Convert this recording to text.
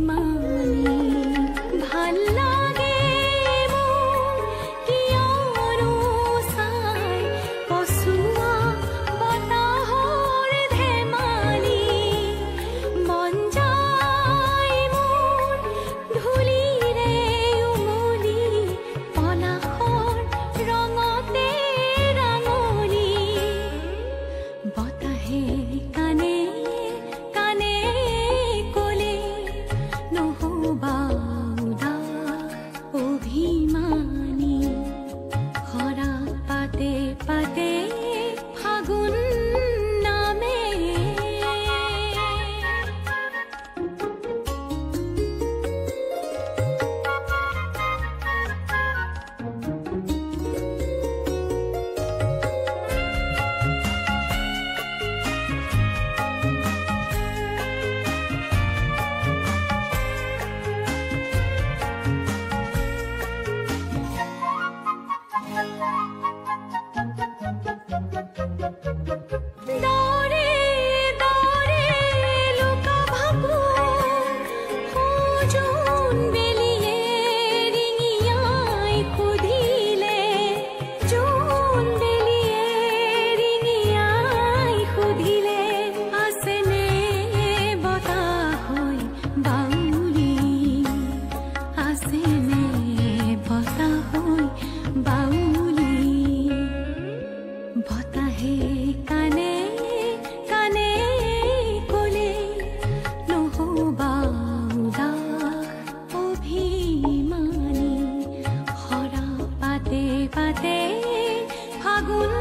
অভিমানী ভাল লাগে মোৰ কিয়নো চাই পচোৱা বতাহৰ ধেমালি মন যায় মোৰ ধূলিৰে উমলি পলাশৰ ৰঙতে ৰাঙলি বতাহে কানে কানে কলে নহবা উদাস অভিমানী খৰা পাতে পাতে ফাগুন নামে দৰে দৰে লুকা ভাবু জোন বেলিয়ে ৰিঙিয়াই সুধিলে জোন বেলিয়ে ৰিঙিয়াই সুধিলে আছেনে বতাহ হৈ বাউলি আছেনে বতাহ হৈ বাউলি বতাহে কানে কানে কলে নহবা উদাস অভিমানী খৰা পাতে পাতে ফাগুন